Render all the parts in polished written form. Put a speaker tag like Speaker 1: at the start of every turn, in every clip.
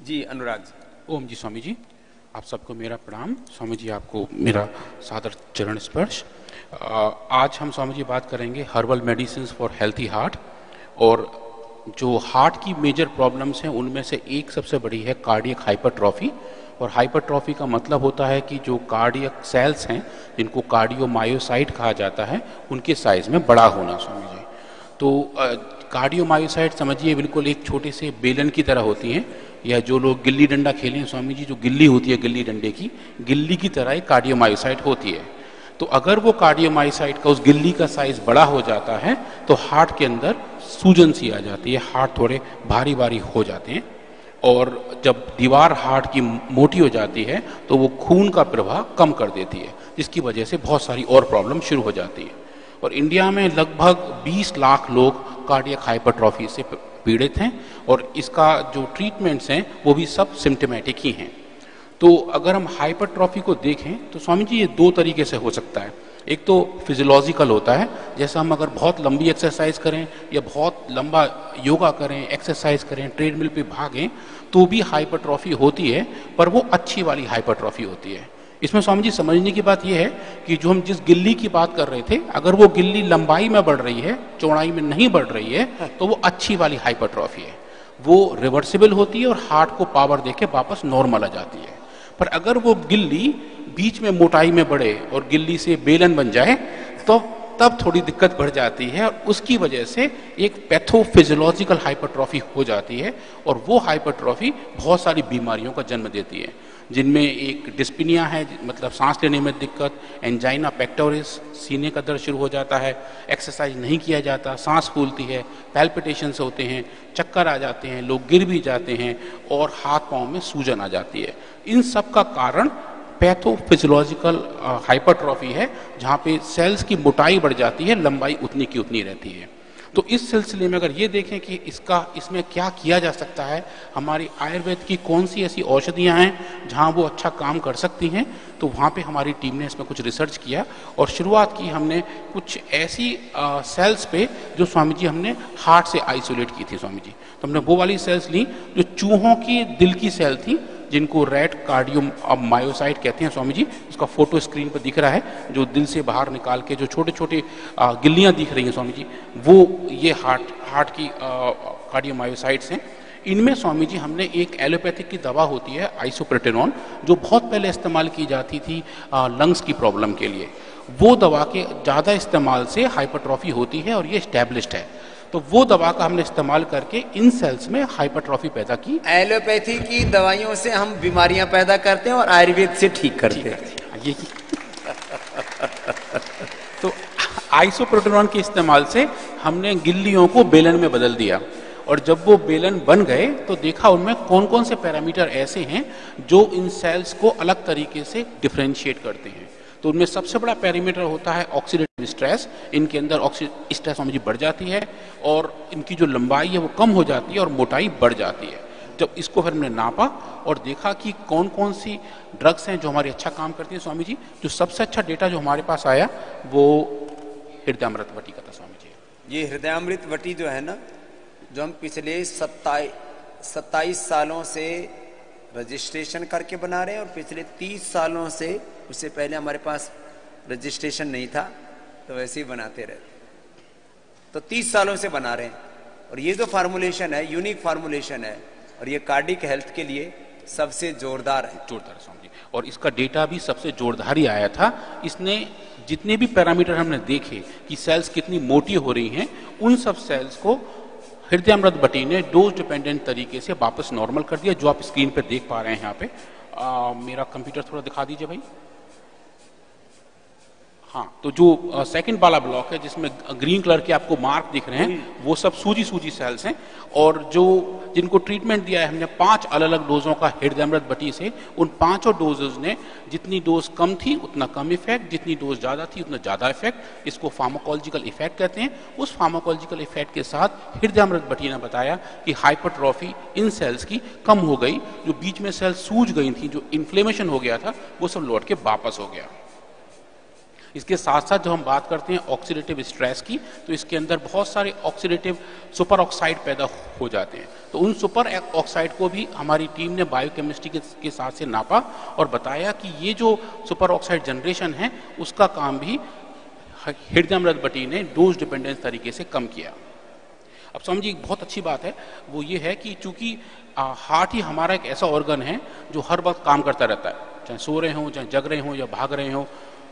Speaker 1: जी अनुराग जी।
Speaker 2: ओम जी स्वामी जी, आप सबको मेरा प्रणाम। स्वामी जी आपको मेरा सादर चरण स्पर्श। आज हम स्वामी जी बात करेंगे herbal medicine for healthy heart. और जो हार्ट की मेजर प्रॉब्लम्स हैं उनमें से एक सबसे बड़ी है कार्डियक हाइपरट्रॉफी। और हाइपरट्रॉफी का मतलब होता है कि जो कार्डियक सेल्स हैं जिनको कार्डियोमायोसाइट कहा जाता है उनके साइज में बड़ा होना स्वामी जी। तो कार्डियोमायोसाइट समझिए बिल्कुल एक छोटे से बेलन की तरह होती हैं, या जो लोग गिल्ली डंडा खेले हैं स्वामी जी, जो गिल्ली होती है गिल्ली डंडे की, गिल्ली की तरह एक कार्डियोमायोसाइट होती है। तो अगर वो कार्डियोमायोसाइट का उस गिल्ली का साइज बड़ा हो जाता है तो हार्ट के अंदर सूजन सी आ जाती है, हार्ट थोड़े भारी भारी हो जाते हैं। और जब दीवार हार्ट की मोटी हो जाती है तो वो खून का प्रवाह कम कर देती है, जिसकी वजह से बहुत सारी और प्रॉब्लम शुरू हो जाती है। और इंडिया में लगभग 20 लाख लोग कार्डियक हाइपरट्रॉफी से पीड़ित हैं, और इसका जो ट्रीटमेंट्स हैं वो भी सब सिम्टोमेटिक ही हैं। तो अगर हम हाइपरट्रॉफी को देखें तो स्वामी जी ये दो तरीके से हो सकता है। एक तो फिजियोलॉजिकल होता है, जैसा हम अगर बहुत लंबी एक्सरसाइज करें या बहुत लंबा योगा करें, एक्सरसाइज करें, ट्रेडमिल पे भागें, तो भी हाइपरट्रॉफी होती है, पर वो अच्छी वाली हाइपरट्रॉफी होती है। इसमें स्वामी जी समझने की बात यह है कि जो हम जिस गिल्ली की बात कर रहे थे, अगर वो गिल्ली लंबाई में बढ़ रही है, चौड़ाई में नहीं बढ़ रही है, तो वो अच्छी वाली हाइपरट्रॉफी है। वो रिवर्सिबल होती है और हार्ट को पावर देके वापस नॉर्मल आ जाती है। पर अगर वो गिल्ली बीच में मोटाई में बढ़े और गिल्ली से बेलन बन जाए तो तब थोड़ी दिक्कत बढ़ जाती है, और उसकी वजह से एक पैथोफिजियोलॉजिकल हाइपरट्रॉफी हो जाती है। और वो हाइपरट्रॉफी बहुत सारी बीमारियों का जन्म देती है, जिनमें एक डिस्पिनिया है, मतलब सांस लेने में दिक्कत, एंजाइना पेक्टोरिस, सीने का दर्द शुरू हो जाता है, एक्सरसाइज नहीं किया जाता, सांस फूलती है, पैल्पिटेशंस होते हैं, चक्कर आ जाते हैं, लोग गिर भी जाते हैं, और हाथ पांव में सूजन आ जाती है। इन सब का कारण पैथोफिजियोलॉजिकल हाइपरट्रॉफी है, जहाँ पे सेल्स की मोटाई बढ़ जाती है, लंबाई उतनी की उतनी रहती है। तो इस सिलसिले में अगर ये देखें कि इसमें क्या किया जा सकता है, हमारी आयुर्वेद की कौन सी ऐसी औषधियाँ हैं जहाँ वो अच्छा काम कर सकती हैं, तो वहाँ पे हमारी टीम ने इसमें कुछ रिसर्च किया और शुरुआत की हमने कुछ ऐसी सेल्स पे जो स्वामी जी हमने हार्ट से आइसोलेट की थी स्वामी जी। तो हमने वो वाली सेल्स ली जो चूहों की दिल की सेल थी, जिनको रेड कार्डियोमायोसाइट कहते हैं स्वामी जी। उसका फोटो स्क्रीन पर दिख रहा है, जो दिल से बाहर निकाल के जो छोटे छोटे गिल्लियां दिख रही हैं स्वामी जी, वो ये हार्ट की कार्डियोमायोसाइट्स हैं। इनमें स्वामी जी हमने एक एलोपैथिक की दवा होती है आइसोप्रोटेनॉन, जो बहुत पहले इस्तेमाल की जाती थी लंग्स की प्रॉब्लम के लिए। वो दवा के ज़्यादा इस्तेमाल से हाइपरट्रॉफी होती है और ये स्टैब्लिश्ड है। तो वो दवा का हमने इस्तेमाल करके इन सेल्स में हाइपरट्रॉफी पैदा की।
Speaker 1: एलोपैथी की दवाइयों से हम बीमारियां पैदा करते हैं और आयुर्वेद से ठीक करते हैं।
Speaker 2: ये तो आइसोप्रोटेनॉन के इस्तेमाल से हमने गिल्लियों को बेलन में बदल दिया, और जब वो बेलन बन गए तो देखा उनमें कौन कौन से पैरामीटर ऐसे हैं जो इन सेल्स को अलग तरीके से डिफ्रेंशिएट करते हैं। तो उनमें सबसे बड़ा पैरामीटर होता है ऑक्सीडेटिव स्ट्रेस। इनके अंदर ऑक्सीडेटिव स्ट्रेस समझिए बढ़ जाती है, और इनकी जो लंबाई है वो कम हो जाती है और मोटाई बढ़ जाती है। जब इसको फिर हमने नापा और देखा कि कौन कौन सी ड्रग्स हैं जो हमारे अच्छा काम करती हैं स्वामी जी, जो सबसे अच्छा डेटा जो हमारे पास आया वो हृदयामृत वटी का था स्वामी जी।
Speaker 1: ये हृदयामृत वटी जो है ना, जो हम पिछले 27 सालों से रजिस्ट्रेशन करके बना रहे हैं, और पिछले 30 सालों से, उससे पहले हमारे पास रजिस्ट्रेशन नहीं था तो वैसे ही बनाते रहे, तो 30 सालों से बना रहे हैं। और ये जो फार्मूलेशन है यूनिक फार्मूलेशन है, और ये कार्डिक हेल्थ के लिए सबसे जोरदार है।
Speaker 2: जोरदार स्वामी जी, और इसका डेटा भी सबसे जोरदार ही आया था। इसने जितने भी पैरामीटर हमने देखे कि सेल्स कितनी मोटी हो रही हैं, उन सब सेल्स को हृदयामृत वटी ने डोज डिपेंडेंट तरीके से वापस नॉर्मल कर दिया, जो आप स्क्रीन पे देख पा रहे हैं। यहाँ पे मेरा कंप्यूटर थोड़ा दिखा दीजिए भाई। हाँ, तो जो सेकंड वाला ब्लॉक है जिसमें ग्रीन कलर के आपको मार्क दिख रहे हैं, वो सब सूजी सेल्स हैं। और जो जिनको ट्रीटमेंट दिया है हमने 5 अलग अलग डोजों का हृदयामृत वटी से, उन 5 डोजेज ने जितनी डोज कम थी उतना कम इफेक्ट, जितनी डोज ज़्यादा थी उतना ज़्यादा इफेक्ट। इसको फार्माकोलॉजिकल इफेक्ट कहते हैं। उस फार्माकोलॉजिकल इफेक्ट के साथ हृदयामृत वटी ने बताया कि हाइपरट्रॉफी इन सेल्स की कम हो गई, जो बीच में सेल्स सूज गई थी, जो इन्फ्लेमेशन हो गया था, वो सब लौट के वापस हो गया। इसके साथ साथ जब हम बात करते हैं ऑक्सीडेटिव स्ट्रेस की, तो इसके अंदर बहुत सारे ऑक्सीडेटिव सुपर ऑक्साइड पैदा हो जाते हैं। तो उन सुपर ऑक्साइड को भी हमारी टीम ने बायोकेमिस्ट्री के साथ से नापा और बताया कि ये जो सुपर ऑक्साइड जनरेशन है उसका काम भी हृदयामृत बटी ने डोज डिपेंडेंस तरीके से कम किया। अब समझिए एक बहुत अच्छी बात है, वो ये है कि चूंकि हार्ट ही हमारा एक ऐसा ऑर्गन है जो हर वक्त काम करता रहता है, चाहे सो रहे हों, चाहे जग रहे हों, या भाग रहे हों,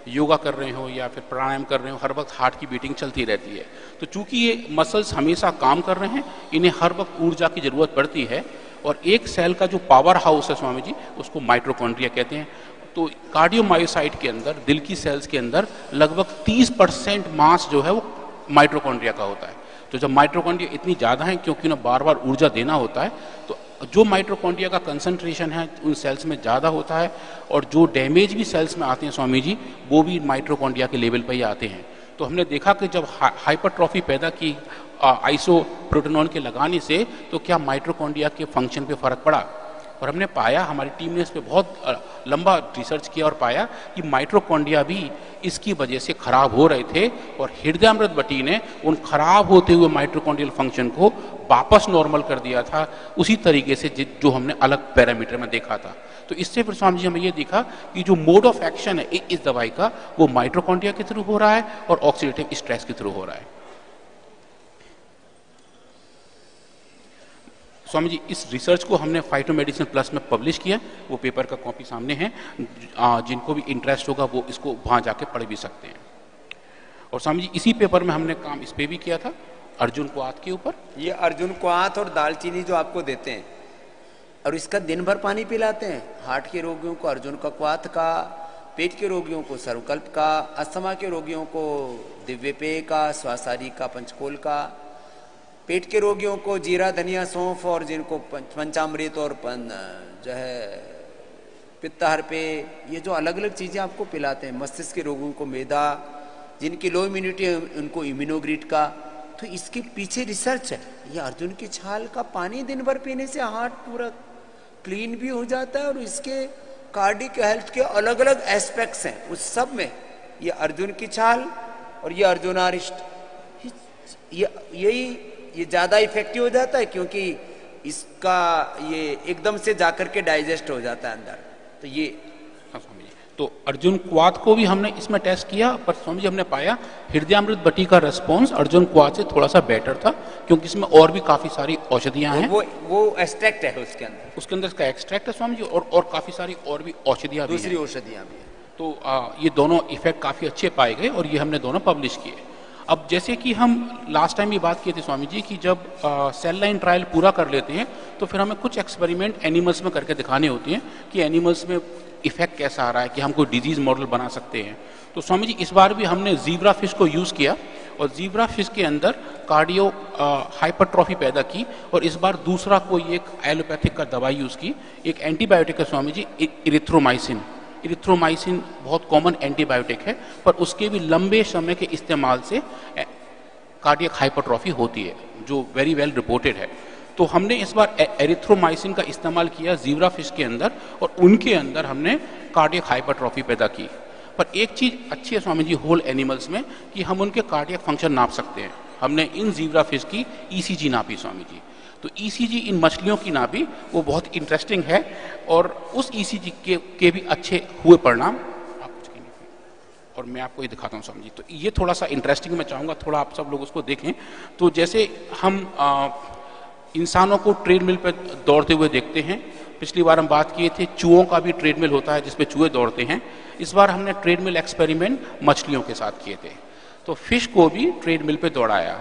Speaker 2: योगा कर रहे हो या फिर प्राणायाम कर रहे हो, हर वक्त हार्ट की बीटिंग चलती रहती है। तो चूंकि ये मसल्स हमेशा काम कर रहे हैं, इन्हें हर वक्त ऊर्जा की जरूरत पड़ती है। और एक सेल का जो पावर हाउस है स्वामी जी, उसको माइटोकॉन्ड्रिया कहते हैं। तो कार्डियोमायोसाइट के अंदर, दिल की सेल्स के अंदर लगभग 30% मास जो है वो माइटोकॉन्ड्रिया का होता है। तो जब माइटोकॉन्ड्रिया इतनी ज़्यादा है, क्योंकि उन्हें बार बार ऊर्जा देना होता है, तो जो माइटोकॉन्ड्रिया का कंसंट्रेशन है उन सेल्स में ज़्यादा होता है, और जो डैमेज भी सेल्स में आते हैं स्वामी जी, वो भी माइटोकॉन्ड्रिया के लेवल पर ही आते हैं। तो हमने देखा कि जब हाइपरट्रॉफी पैदा की आइसोप्रोटेनॉन के लगाने से, तो क्या माइटोकॉन्ड्रिया के फंक्शन पे फर्क पड़ा। और हमने पाया, हमारी टीम ने इस पर बहुत लंबा रिसर्च किया और पाया कि माइटोकॉन्ड्रिया भी इसकी वजह से खराब हो रहे थे, और हृदयामृत बटी ने उन खराब होते हुए माइटोकॉन्ड्रियल फंक्शन को वापस नॉर्मल कर दिया था, उसी तरीके से जो हमने अलग पैरामीटर में देखा था। तो इससे फिर स्वामी जी हमें ये दिखा कि जो मोड ऑफ एक्शन है इस दवाई का, वो माइटोकॉन्ड्रिया के थ्रू हो रहा है और ऑक्सीडेटिव स्ट्रेस के थ्रू हो रहा है। स्वामी जी, इस रिसर्च को हमने फाइटोमेडिसिन प्लस में पब्लिश किया, वो पेपर का कॉपी सामने है, जिनको भी इंटरेस्ट होगा वो इसको वहाँ जाके पढ़ भी सकते हैं। और स्वामी जी, इसी पेपर में हमने काम इस पे भी किया था, अर्जुन क्वाथ के ऊपर।
Speaker 1: ये अर्जुन क्वाथ और दालचीनी जो आपको देते हैं, और इसका दिन भर पानी पिलाते हैं। हार्ट के रोगियों को अर्जुन का क्वाथ का, पेट के रोगियों को सर्वकल्प का, अस्थमा के रोगियों को दिव्यपेय का, स्वासारी का, पंचकोल का, पेट के रोगियों को जीरा, धनिया, सौंफ, और जिनको पंचामृत और जो है पित्तहर पे, ये जो अलग अलग चीज़ें आपको पिलाते हैं। मस्तिष्क के रोगियों को मैदा, जिनकी लो इम्यूनिटी है उनको इम्यूनोग्रिड का। तो इसके पीछे रिसर्च है। ये अर्जुन की छाल का पानी दिन भर पीने से हार्ट पूरा क्लीन भी हो जाता है, और इसके कार्डिक हेल्थ के अलग अलग एस्पेक्ट्स हैं। उस सब में ये अर्जुन की छाल और ये अर्जुनारिष्ट, ये ज़्यादा इफेक्टिव हो जाता है, क्योंकि इसका ये एकदम से जाकर के डाइजेस्ट हो जाता है अंदर। तो ये
Speaker 2: तो अर्जुन क्वाथ को भी हमने इसमें टेस्ट किया, पर स्वामी जी हमने पाया हृदयामृत बटी का रिस्पॉन्स अर्जुन क्वाथ से थोड़ा सा बेटर था, क्योंकि इसमें और भी काफी सारी औषधियां हैं।
Speaker 1: वो एक्सट्रैक्ट है उसके अंदर
Speaker 2: इसका एक्सट्रैक्ट है स्वामी जी, और काफी सारी और भी औषधियां भी हैं।
Speaker 1: दूसरी औषधियां भी हैं।
Speaker 2: तो ये दोनों इफेक्ट काफी अच्छे पाए गए, और ये हमने दोनों पब्लिश किए। अब जैसे कि हम लास्ट टाइम भी बात किए थे स्वामी जी कि जब सेल लाइन ट्रायल पूरा कर लेते हैं, तो फिर हमें कुछ एक्सपेरिमेंट एनिमल्स में करके दिखाने होते हैं कि एनिमल्स में इफेक्ट कैसा आ रहा है, कि हम कोई डिजीज मॉडल बना सकते हैं। तो स्वामी जी, इस बार भी हमने जीब्रा फिश को यूज़ किया, और जीब्रा फिश के अंदर कार्डियो हाइपरट्रॉफी पैदा की, और इस बार दूसरा कोई एक एलोपैथिक का दवाई यूज़ की। एक एंटीबायोटिक है स्वामी जी, इरिथ्रोमाइसिन। इरिथ्रोमाइसिन बहुत कॉमन एंटीबायोटिक है, पर उसके भी लंबे समय के इस्तेमाल से कार्डियक हाइपरट्रॉफी होती है, जो वेरी वेल रिपोर्टेड है। तो हमने इस बार एरिथ्रोमाइसिन का इस्तेमाल किया जीब्रा फिश के अंदर, और उनके अंदर हमने कार्डियक हाइपरट्रॉफी पैदा की। पर एक चीज़ अच्छी है स्वामी जी होल एनिमल्स में, कि हम उनके कार्डियक फंक्शन नाप सकते हैं। हमने इन जीब्रा फिश की ईसीजी नापी स्वामी जी। तो ईसीजी इन मछलियों की नापी, वो बहुत इंटरेस्टिंग है, और उस ईसीजी के भी अच्छे हुए परिणाम। और मैं आपको ये दिखाता हूँ स्वामी जी। तो ये थोड़ा सा इंटरेस्टिंग मैं चाहूँगा, थोड़ा आप सब लोग उसको देखें। तो जैसे हम इंसानों को ट्रेडमिल पर दौड़ते हुए देखते हैं, पिछली बार हम बात किए थे चूहों का भी ट्रेडमिल होता है जिसपे चूहे दौड़ते हैं। इस बार हमने ट्रेडमिल एक्सपेरिमेंट मछलियों के साथ किए थे। तो फिश को भी ट्रेडमिल पे दौड़ाया।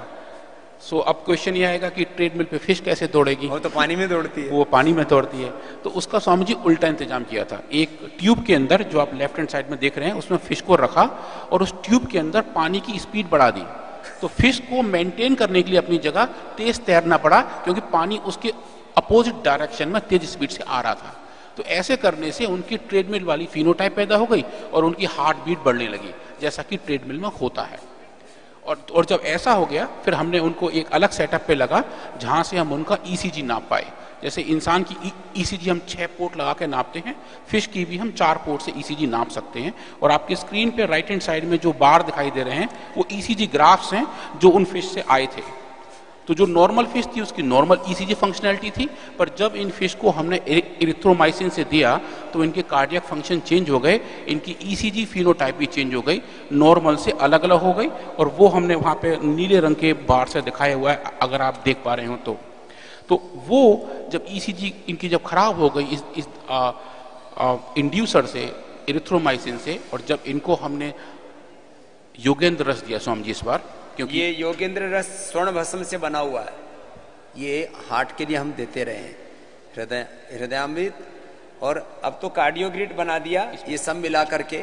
Speaker 2: सो अब क्वेश्चन ये आएगा कि ट्रेडमिल पे फिश कैसे दौड़ेगी?
Speaker 1: वो तो पानी में दौड़ती है।
Speaker 2: वो पानी में दौड़ती है। तो उसका स्वामी जी उल्टा इंतजाम किया था। एक ट्यूब के अंदर, जो आप लेफ्ट हैंड साइड में देख रहे हैं, उसमें फिश को रखा, और उस ट्यूब के अंदर पानी की स्पीड बढ़ा दी। तो फिश को मेंटेन करने के लिए अपनी जगह तेज तैरना पड़ा, क्योंकि पानी उसके अपोजिट डायरेक्शन में तेज स्पीड से आ रहा था। तो ऐसे करने से उनकी ट्रेडमिल वाली फिनोटाइप पैदा हो गई, और उनकी हार्ट बीट बढ़ने लगी, जैसा कि ट्रेडमिल में होता है। और जब ऐसा हो गया, फिर हमने उनको एक अलग सेटअप पे लगा, जहां से हम उनका ईसीजी नाप पाए। जैसे इंसान की ईसीजी हम 6 पोर्ट लगा के नापते हैं, फिश की भी हम 4 पोर्ट से ईसीजी नाप सकते हैं। और आपके स्क्रीन पे राइट हैंड साइड में जो बार दिखाई दे रहे हैं वो ईसीजी ग्राफ्स हैं जो उन फिश से आए थे। तो जो नॉर्मल फिश थी उसकी नॉर्मल ईसीजी फंक्शनैलिटी थी, पर जब इन फिश को हमने एरिथ्रोमाइसिन से दिया तो इनके कार्डियक फंक्शन चेंज हो गए, इनकी ईसीजी फिनोटाइप भी चेंज हो गई, नॉर्मल से अलग अलग हो गई। और वो हमने वहाँ पे नीले रंग के बार से दिखाया हुआ है, अगर आप देख पा रहे हो तो वो जब ईसीजी इनकी जब खराब हो गई इस इंड्यूसर से, एरिथ्रोमाइसिन से, और जब इनको हमने योगेंद्र रस दिया स्वामी जी इस बार, क्योंकि
Speaker 1: ये योगेंद्र रस स्वर्ण भस्म से बना हुआ है, ये हार्ट के लिए हम देते रहे हैं, हृदयामृत, और अब तो कार्डियोग्रिड बना दिया ये सब मिला करके।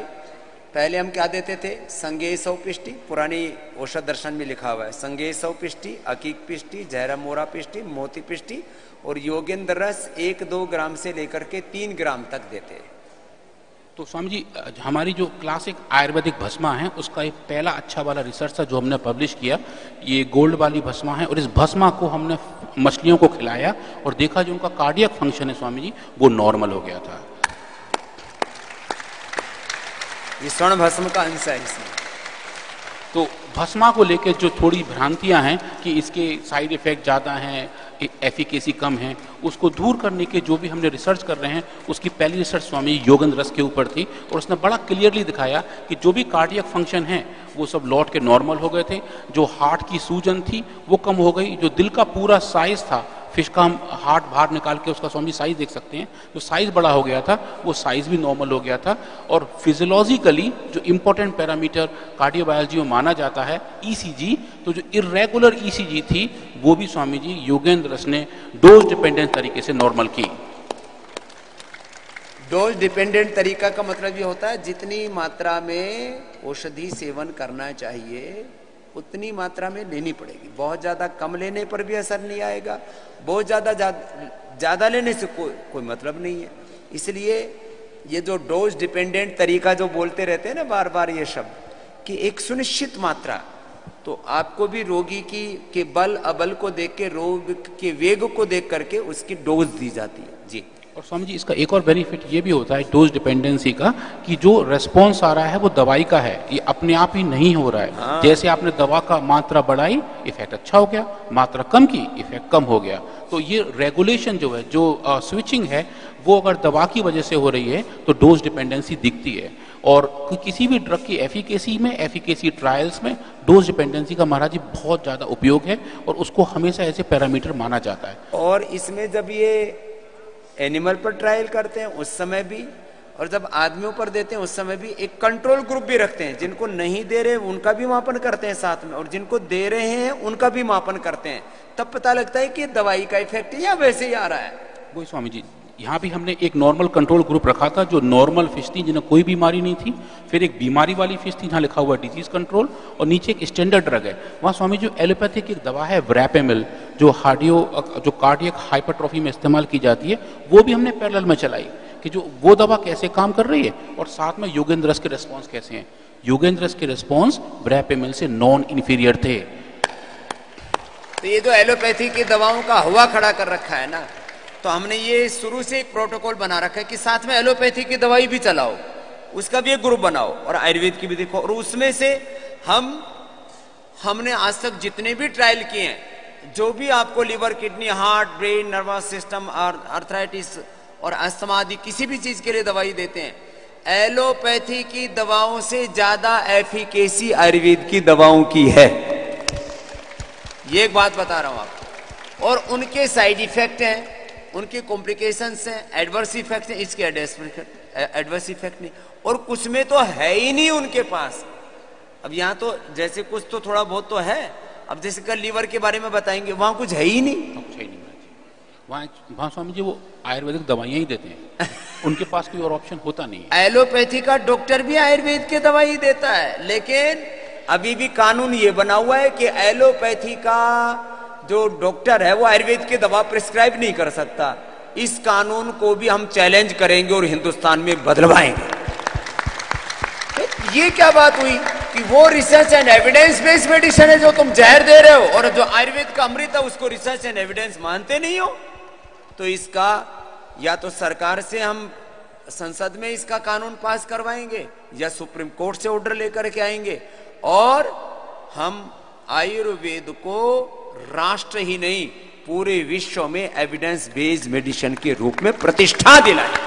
Speaker 1: पहले हम क्या देते थे, संगेय सौपिष्टि, पुरानी औषध दर्शन में लिखा हुआ है, संगेय सौपिष्टि, अकीक पिष्टि, जहरामोरा पिष्टि, मोती पिष्टि, और योगेंद्र रस 1-2 ग्राम से लेकर के 3 ग्राम तक देते हैं।
Speaker 2: तो स्वामी जी हमारी जो क्लासिक आयुर्वेदिक भस्मा है उसका एक पहला अच्छा वाला रिसर्च था जो हमने पब्लिश किया, ये गोल्ड वाली भस्मा है, और इस भस्मा को हमने मछलियों को खिलाया और देखा जो उनका कार्डियक फंक्शन है स्वामी जी वो नॉर्मल हो गया था।
Speaker 1: ये स्वर्ण भस्म का अंश है इसमें।
Speaker 2: तो भस्मा को लेकर जो थोड़ी भ्रांतियां हैं कि इसके साइड इफेक्ट ज़्यादा हैं, एफिकेसी कम है, उसको दूर करने के जो भी हमने रिसर्च कर रहे हैं उसकी पहली रिसर्च स्वामी योगेंद्र रस के ऊपर थी, और उसने बड़ा क्लियरली दिखाया कि जो भी कार्डियक फंक्शन है वो सब लौट के नॉर्मल हो गए थे, जो हार्ट की सूजन थी वो कम हो गई, जो दिल का पूरा साइज था, फिश का हम हार्ट बाहर निकाल के उसका स्वामी साइज देख सकते हैं, जो साइज बड़ा हो गया था वो साइज भी नॉर्मल हो गया था। और फिजियोलॉजिकली जो इंपॉर्टेंट पैरामीटर कार्डियोबायोलॉजी में माना जाता है ईसीजी, तो जो इरेगुलर ईसीजी थी वो भी स्वामी जी योगेंद्र रस ने डोज डिपेंडेंट तरीके से नॉर्मल की।
Speaker 1: डोज डिपेंडेंट तरीका का मतलब ये होता है जितनी मात्रा में औषधि सेवन करना चाहिए उतनी मात्रा में लेनी पड़ेगी। बहुत ज्यादा कम लेने पर भी असर नहीं आएगा, बहुत ज्यादा लेने से कोई मतलब नहीं है। इसलिए ये जो डोज डिपेंडेंट तरीका जो बोलते रहते हैं ना बार बार ये शब्द, कि एक सुनिश्चित मात्रा, तो आपको भी रोगी की के बल अबल को देख के, रोग के वेग को देख करके उसकी डोज दी जाती है जी।
Speaker 2: और स्वामी जी इसका एक और बेनिफिट ये भी होता है डोज डिपेंडेंसी का, कि जो रेस्पॉन्स आ रहा है वो दवाई का है, ये अपने आप ही नहीं हो रहा है। हाँ। जैसे आपने दवा का मात्रा बढ़ाई इफेक्ट अच्छा हो गया, मात्रा कम की इफेक्ट कम हो गया। तो ये रेगुलेशन जो है, जो स्विचिंग है, वो अगर दवा की वजह से हो रही है तो डोज डिपेंडेंसी दिखती है। और किसी भी ड्रग की एफिकेसी में, एफिकेसी ट्रायल्स में डोज डिपेंडेंसी का महाराज जी बहुत ज़्यादा उपयोग है, और उसको हमेशा ऐसे पैरामीटर माना जाता है।
Speaker 1: और इसमें जब ये एनिमल पर ट्रायल करते हैं उस समय भी, और जब आदमियों पर देते हैं उस समय भी एक कंट्रोल ग्रुप भी रखते हैं, जिनको नहीं दे रहे उनका भी मापन करते हैं साथ में, और जिनको दे रहे हैं उनका भी मापन करते हैं। तब पता लगता है कि दवाई का इफेक्ट या वैसे ही आ रहा है।
Speaker 2: वही स्वामी जी यहाँ भी हमने एक नॉर्मल कंट्रोल ग्रुप रखा था, जो नॉर्मल फिश थी जिन्हें कोई बीमारी नहीं थी, फिर एक बीमारी वाली फिश थी जहाँ लिखा हुआ डिजीज कंट्रोल, और नीचे एक स्टैंडर्ड ड्रग है। वहाँ स्वामी जो एलोपैथिक एक दवा है व्रैपेमिल, जो कार्डियक हाइपरट्रॉफी में इस्तेमाल की जाती है, वो भी हमने पैरेलल में चलाई कि जो वो दवा कैसे काम कर रही है, और साथ में योगेंद्र रस के रिस्पॉन्स कैसे हैं। योगेंद्र रस के रिस्पॉन्स व्रैपेमिल से नॉन इन्फीरियर थे।
Speaker 1: तो ये जो एलोपैथी की दवाओं का हवा खड़ा कर रखा है ना, तो हमने ये शुरू से एक प्रोटोकॉल बना रखा है कि साथ में एलोपैथी की दवाई भी चलाओ, उसका भी एक ग्रुप बनाओ, और आयुर्वेद की भी देखो। और उसमें से हमने आज तक जितने भी ट्रायल किए हैं, जो भी आपको liver, kidney, heart, brain, nervous system, arthritis और अस्थमा आदि किसी भी चीज के लिए दवाई देते हैं, एलोपैथी की दवाओं से ज्यादा एफिकेसी आयुर्वेद की दवाओं की है। ये एक बात बता रहा हूं आपको। और उनके साइड इफेक्ट हैं, उनके कॉम्प्लिकेशंस हैं, एडवर्स इफेक्ट हैं, इसके एडवर्स इफेक्ट नहीं, और कुछ में तो है ही नहीं उनके पास। अब यहाँ तो जैसे कुछ तो थोड़ा बहुत तो है, अब जैसे कल लीवर के बारे में बताएंगे, वहां कुछ है ही नहीं।
Speaker 2: कुछ है ही नहीं वहाँ स्वामी जी वो आयुर्वेदिक दवाइयाँ ही देते हैं, उनके पास कोई और ऑप्शन होता नहीं है।
Speaker 1: एलोपैथी का डॉक्टर भी आयुर्वेद की दवाई देता है, लेकिन अभी भी कानून ये बना हुआ है कि एलोपैथी का जो डॉक्टर है वो आयुर्वेद की दवा प्रिस्क्राइब नहीं कर सकता। इस कानून को भी हम चैलेंज करेंगे और हिंदुस्तान में बदलवाएंगे। तो ये क्या बात हुई कि वो research and evidence based medicine है जो तुम जहर दे रहे हो, और जो आयुर्वेद का अमृत है उसको रिसर्च एंड एविडेंस मानते नहीं हो। तो इसका या तो सरकार से हम संसद में इसका कानून पास करवाएंगे या सुप्रीम कोर्ट से ऑर्डर लेकर के आएंगे और हम आयुर्वेद को राष्ट्र ही नहीं पूरे विश्व में एविडेंस बेस्ड मेडिसिन के रूप में प्रतिष्ठा दिलाएंगे।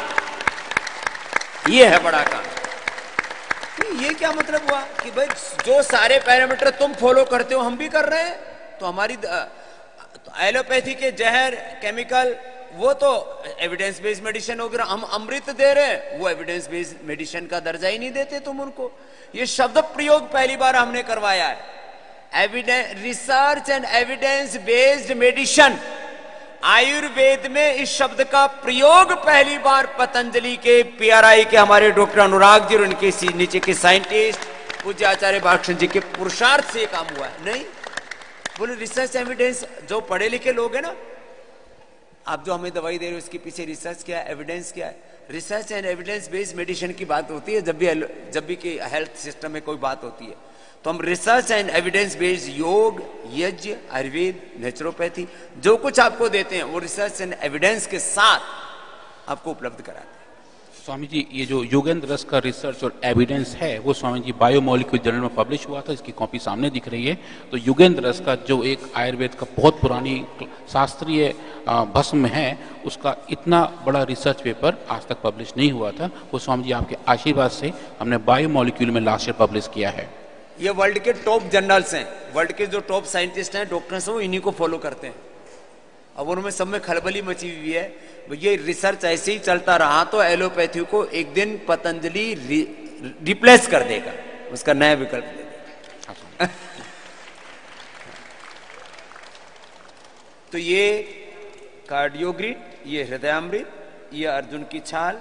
Speaker 1: ये है बड़ा काम। ये क्या मतलब हुआ कि भाई जो सारे पैरामीटर तुम फॉलो करते हो हम भी कर रहे हैं, तो हमारी एलोपैथी के जहर केमिकल वो तो एविडेंस बेस्ड मेडिसिन हो गया, हम अमृत दे रहे हैं वो एविडेंस बेस्ड मेडिसिन का दर्जा ही नहीं देते तुम उनको। ये शब्द प्रयोग पहली बार हमने करवाया है, evidence research and evidence based medicine. Ayurveda में इस शब्द का प्रयोग पहली बार पतंजलि के पीआरआई के हमारे डॉक्टर अनुराग जी और उनके नीचे के साइंटिस्ट पूज्य आचार्य भाषण जी के पुरुषार्थ से काम हुआ है। नहीं बोले रिसर्च एविडेंस, जो पढ़े लिखे लोग हैं ना, आप जो हमें दवाई दे रहे हो इसके पीछे रिसर्च क्या है, एविडेंस क्या है। Research and evidence based medicine की बात होती है जब भी कि हेल्थ सिस्टम में कोई बात होती है तो हम रिसर्च एंड एविडेंस बेस्ड योग, यज्ञ, आयुर्वेद, नेचुरोपैथी जो कुछ आपको देते हैं वो रिसर्च एंड एविडेंस के साथ आपको उपलब्ध कराते हैं।
Speaker 2: स्वामी जी, ये जो योगेंद्र रस का रिसर्च और एविडेंस है वो स्वामी जी बायोमोलिक्यूल जर्नल में पब्लिश हुआ था, इसकी कॉपी सामने दिख रही है। तो योगेंद्र रस का जो एक आयुर्वेद का बहुत पुरानी शास्त्रीय भस्म है उसका इतना बड़ा रिसर्च पेपर आज तक पब्लिश नहीं हुआ था। वो स्वामी जी आपके आशीर्वाद से हमने बायोमोलिक्यूल में लास्ट ईयर पब्लिश किया है।
Speaker 1: ये वर्ल्ड के टॉप जर्नल्स हैं, वर्ल्ड के जो टॉप साइंटिस्ट हैं, डॉक्टर्स हैं, वो इन्हीं को फॉलो करते हैं। अब उनमें सब में खलबली मची हुई है। ये रिसर्च ऐसे ही चलता रहा तो एलोपैथी को एक दिन पतंजलि रिप्लेस कर देगा, उसका नया विकल्प दे देगा। तो ये कार्डियोग्रिड, ये हृदयामृत, ये अर्जुन की छाल,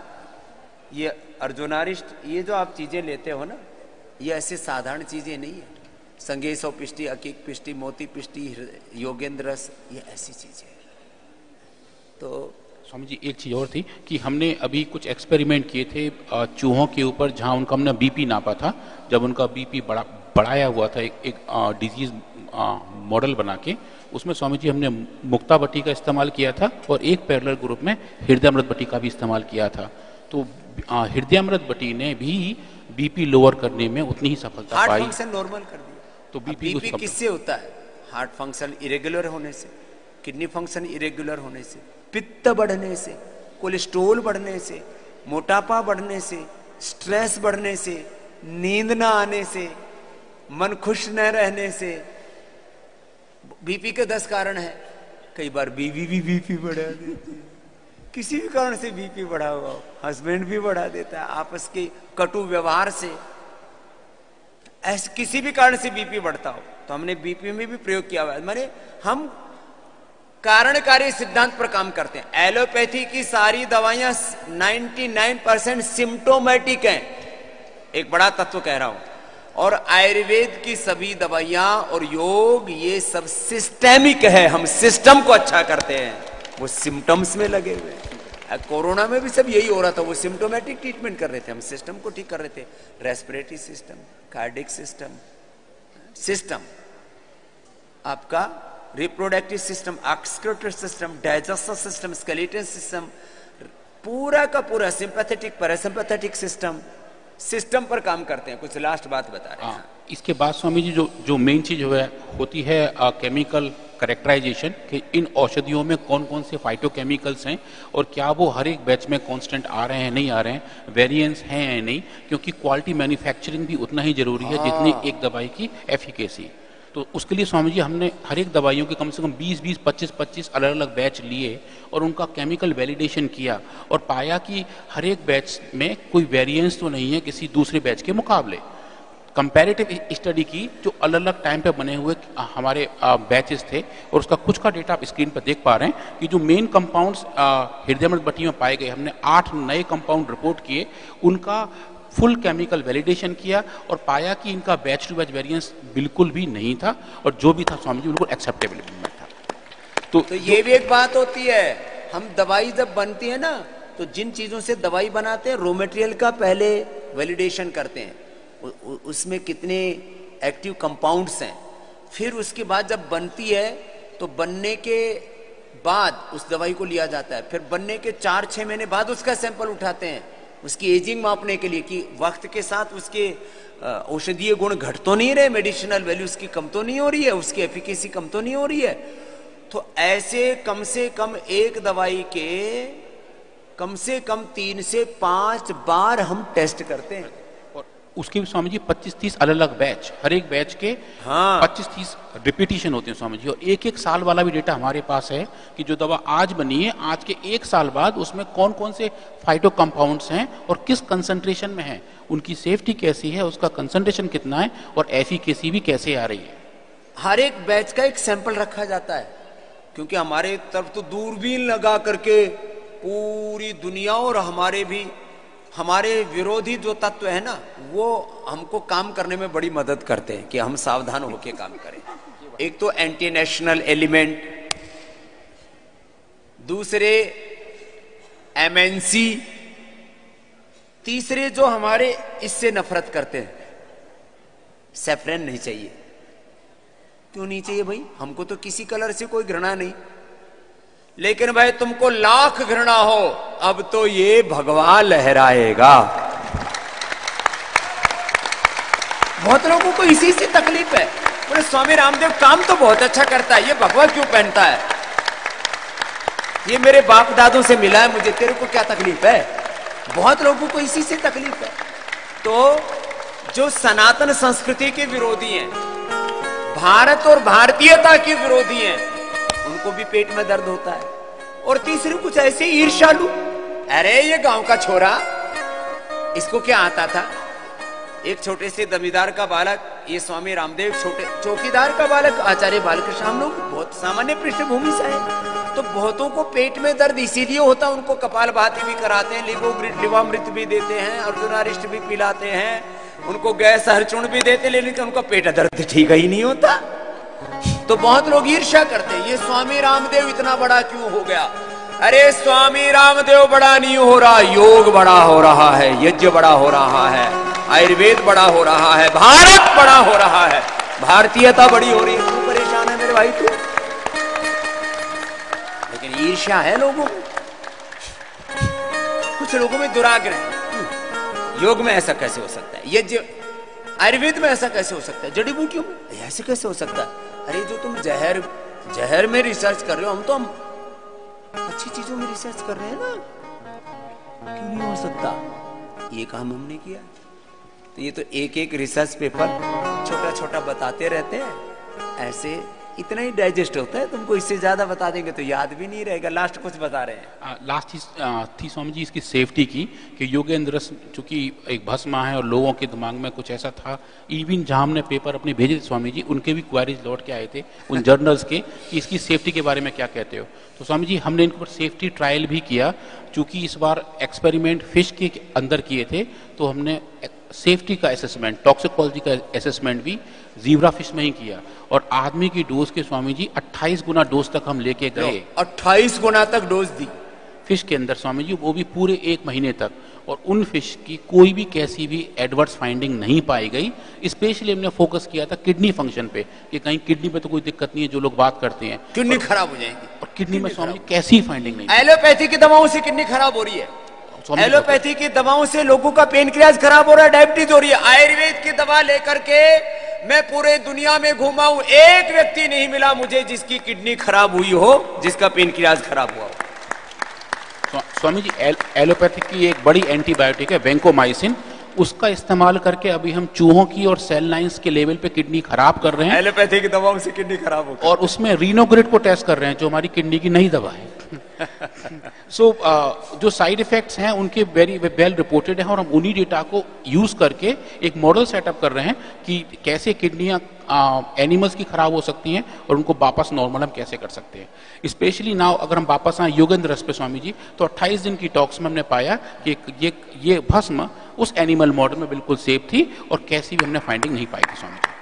Speaker 1: ये अर्जुनारिष्ट, ये जो आप चीजें लेते हो ना, ये ऐसे साधारण चीजें नहीं है। संगेशो पिष्टि, अकीक पिष्टि, मोती पिष्टि, योगेंद्र रस, ये ऐसी चीजें हैं। तो
Speaker 2: स्वामी जी एक चीज़ और थी कि हमने अभी कुछ एक्सपेरिमेंट किए थे चूहों के ऊपर, जहां उनका हमने बीपी नापा था। जब उनका बीपी बढ़ाया हुआ था एक डिजीज मॉडल बना के, उसमें स्वामी जी हमने मुक्ताबटी का इस्तेमाल किया था और एक पैरेलल ग्रुप में हृदयामृत बटी का भी इस्तेमाल किया था। तो हृदयामृत बटी ने भी बीपी लोअर करने में उतनी ही सफलता पाई।
Speaker 1: हार्ट फंक्शन नॉर्मल कर दिया।
Speaker 2: तो बीपी
Speaker 1: किससे होता है? हार्ट फंक्शन इरेगुलर होने से, किडनी फंक्शन इरेगुलर होने से, पित्त बढ़ने से, कोलेस्ट्रॉल बढ़ने से, मोटापा बढ़ने से, स्ट्रेस बढ़ने से, नींद ना आने से, मन खुश न रहने से। बीपी के 10 कारण है। कई बार बीवी भी बीपी बढ़ा देती है, किसी भी कारण से बीपी बढ़ा हुआ हो, हस्बैंड भी बढ़ा देता है, आपस के कटु व्यवहार से, ऐसे किसी भी कारण से बीपी बढ़ता हो तो हमने बीपी में भी प्रयोग किया हुआ है। माने हम कारणकारी सिद्धांत पर काम करते हैं। एलोपैथी की सारी दवाइयां 99% सिम्टोमेटिक हैं, एक बड़ा तत्व कह रहा हूं, और आयुर्वेद की सभी दवाइयां और योग ये सब सिस्टेमिक है। हम सिस्टम को अच्छा करते हैं, वो सिम्टम्स में लगे हुए हैं। कोरोना में भी सब यही हो रहा था, वो सिम्टोमेटिक ट्रीटमेंट कर रहे थे, हम सिस्टम को ठीक कर रहे थे। रेस्पिरेटरी सिस्टम, कार्डिक सिस्टम, आपका reproductive system, excretory system, digestive system, skeletal system, पूरा का पूरा सिंपैथेटिक, पैरासिम्पैथेटिक सिस्टम पर काम करते हैं। कुछ लास्ट बात बता रहे हैं।
Speaker 2: इसके बाद स्वामी जी जो मेन चीज होती है केमिकल करेक्टराइजेशन, कि इन औषधियों में कौन कौन से फाइटोकेमिकल्स हैं और क्या वो हर एक बैच में कांस्टेंट आ रहे हैं, नहीं आ रहे हैं, वेरिएंस हैं या नहीं, क्योंकि क्वालिटी मैन्युफैक्चरिंग भी उतना ही जरूरी है जितनी एक दवाई की एफिकेसी। तो उसके लिए स्वामी जी हमने हर एक दवाइयों के कम से कम 20-20, 25-25 अलग अलग बैच लिए और उनका केमिकल वैलिडेशन किया और पाया कि हर एक बैच में कोई वेरिएंस तो नहीं है किसी दूसरे बैच के मुकाबले। कंपैरेटिव स्टडी की जो अलग अलग टाइम पे बने हुए हमारे बैचेस थे, और उसका कुछ का डेटा आप स्क्रीन पर देख पा रहे हैं कि जो मेन कंपाउंड्स हृदयामृत बटी में पाए गए, हमने 8 नए कंपाउंड रिपोर्ट किए, उनका फुल केमिकल वैलिडेशन किया और पाया कि इनका बैच टू बैच वेरिएंस बिल्कुल भी नहीं था, और जो भी था स्वामी जी बिल्कुल एक्सेप्टेबल था।
Speaker 1: तो ये भी एक बात होती है, हम दवाई जब बनती है ना, तो जिन चीजों से दवाई बनाते हैं रॉ मटेरियल का पहले वैलिडेशन करते हैं, उसमें कितने एक्टिव कंपाउंड्स हैं, फिर उसके बाद जब बनती है तो बनने के बाद उस दवाई को लिया जाता है, फिर बनने के 4-6 महीने बाद उसका सैंपल उठाते हैं उसकी एजिंग मापने के लिए कि वक्त के साथ उसके औषधीय गुण घट तो नहीं रहे, मेडिसिनल वैल्यू उसकी कम तो नहीं हो रही है, उसकी एफिकेसी कम तो नहीं हो रही है। तो ऐसे कम से कम एक दवाई के कम से कम 3 से 5 बार हम टेस्ट करते हैं।
Speaker 2: और उसके भी स्वामी जी 25-30 अलग अलग बैच, हर एक बैच के
Speaker 1: हाँ
Speaker 2: 25-30 रिपीटिशन होते हैं स्वामी जी। और एक साल वाला भी डेटा हमारे पास है कि जो दवा आज बनी है, आज के 1 साल बाद उसमें कौन कौन से फाइटो कंपाउंड्स हैं और किस कंसंट्रेशन में है, उनकी सेफ्टी कैसी है, उसका कंसंट्रेशन कितना है और एफिकेसी भी कैसे आ रही है।
Speaker 1: हर एक बैच का एक सैंपल रखा जाता है, क्योंकि हमारे तरफ तो दूरबीन लगा करके पूरी दुनिया और हमारे विरोधी जो तत्व है ना, वो हमको काम करने में बड़ी मदद करते हैं कि हम सावधान होकर काम करें। एक तो एंटी नेशनल एलिमेंट, दूसरे एमएनसी, तीसरे जो हमारे इससे नफरत करते हैं, सैफरन नहीं चाहिए। क्यों नहीं चाहिए भाई? हमको तो किसी कलर से कोई घृणा नहीं, लेकिन भाई तुमको लाख घृणा हो, अब तो ये भगवा लहराएगा। बहुत लोगों को इसी से तकलीफ है, बोले स्वामी रामदेव काम तो बहुत अच्छा करता है, ये भगवा क्यों पहनता है? ये मेरे बाप दादों से मिला है मुझे, तेरे को क्या तकलीफ है? बहुत लोगों को इसी से तकलीफ है। तो जो सनातन संस्कृति के विरोधी हैं, भारत और भारतीयता के विरोधी हैं, उनको भी पेट में दर्द होता है। और तीसरे कुछ ऐसे ईर्ष्यालु, अरे ये गांव का छोरा, इसको क्या आता था? एक छोटे से जमींदार का बालक, ये स्वामी रामदेव छोटे चौकीदार का बालक, आचार्य बालकृष्ण, हम लोग बहुत सामान्य पृष्ठभूमि से है, तो बहुतों को पेट में दर्द इसीलिए होता, उनको कपाल भाती भी कराते हैं, लिवामृत भी देते हैं, अर्जुनारिष्ट भी पिलाते हैं, उनको गैस हरचूर्ण भी देते, लेकिन उनका पेट दर्द ठीक ही नहीं होता। तो बहुत लोग ईर्ष्या करते हैं, ये स्वामी रामदेव इतना बड़ा क्यों हो गया? अरे स्वामी रामदेव बड़ा नहीं हो रहा, योग बड़ा हो रहा है, यज्ञ बड़ा हो रहा है, आयुर्वेद बड़ा हो रहा है, भारत बड़ा हो रहा है, भारतीयता बड़ी हो रही है। तू परेशान है मेरे भाई तू, लेकिन ईर्ष्या है लोगों में, कुछ लोगों में दुराग्रह। योग में ऐसा कैसे हो सकता है? यज्ञ आयुर्वेद में ऐसा कैसे हो सकता है? जड़ी बूटियों में ऐसे कैसे हो सकता है? अरे जो तुम जहर में रिसर्च कर रहे हो, हम तो अच्छी चीजों में रिसर्च कर रहे हैं ना, क्यों नहीं हो सकता? ये काम हमने किया। तो ये तो एक रिसर्च पेपर छोटा छोटा बताते रहते हैं, ऐसे इतना ही डाइजेस्ट होता है। तुमको इससे ज्यादा बता देंगे तो याद भी नहीं रहेगा। लास्ट कुछ बता रहे हैं।
Speaker 2: लास्ट चीज थी स्वामी जी इसकी सेफ्टी की, कि योगेंद्र चूंकि एक भस्मा है और लोगों के दिमाग में कुछ ऐसा था, इवन जहां हमने पेपर अपने भेजे थे स्वामी जी, उनके भी क्वेरीज लौट के आए थे उन जर्नल्स के कि इसकी सेफ्टी के बारे में क्या कहते हो। तो स्वामी जी हमने इनके ऊपर सेफ्टी ट्रायल भी किया, चूंकि इस बार एक्सपेरिमेंट फिश के अंदर किए थे, तो हमने सेफ्टी का असेसमेंट, टॉक्सिकोलॉजी का असेसमेंट भी जीब्रा फिश में ही किया। और आदमी की डोज के स्वामी जी 28 गुना डोज तक हम लेके गए।
Speaker 1: 28 गुना तक डोज दी
Speaker 2: फिश के अंदर स्वामी जी, वो भी पूरे 1 महीने तक। और उन फिश की कोई भी कैसी भी एडवर्स फाइंडिंग नहीं पाई गई। स्पेशली हमने फोकस किया था किडनी फंक्शन पे, कि कहीं किडनी पे तो कोई दिक्कत नहीं है, जो लोग बात करते हैं
Speaker 1: किडनी खराब हो जाएगी।
Speaker 2: और किडनी में स्वामी जी कैसी फाइंडिंग नहीं।
Speaker 1: एलोपैथी की दवाओं से किडनी खराब हो रही है, एलोपैथी की दवाओं से लोगों का पेनक्रियाज खराब हो रहा है, डायबिटीज हो रही है। आयुर्वेद की दवा लेकर के मैं पूरे दुनिया में घूमा हूं, एक व्यक्ति नहीं मिला मुझे जिसकी किडनी खराब हुई हो, जिसका पेनक्रियाज खराब हुआ हो।
Speaker 2: स्वामी जी एलोपैथिक की एक बड़ी एंटीबायोटिक है वैंकोमाइसिन, उसका इस्तेमाल करके अभी हम चूहों की और सेल लाइंस के लेवल पे किडनी खराब कर रहे हैं।
Speaker 1: एलोपैथी की दवाओं से किडनी खराब हो,
Speaker 2: और उसमें रीनोग्रिड को टेस्ट कर रहे हैं, जो हमारी किडनी की नई दवा है। जो साइड इफेक्ट्स हैं उनके वेरी वेल रिपोर्टेड हैं, और हम उन्हीं डेटा को यूज करके एक मॉडल सेटअप कर रहे हैं कि कैसे किडनियां एनिमल्स की खराब हो सकती हैं और उनको वापस नॉर्मल हम कैसे कर सकते हैं। स्पेशली नाउ अगर हम वापस आए योगेंद्र रस पे स्वामी जी, तो 28 दिन की टॉक्स में हमने पाया कि ये भस्म उस एनिमल मॉडल में बिल्कुल सेफ थी और कैसी भी हमने फाइंडिंग नहीं पाई थी स्वामी जी।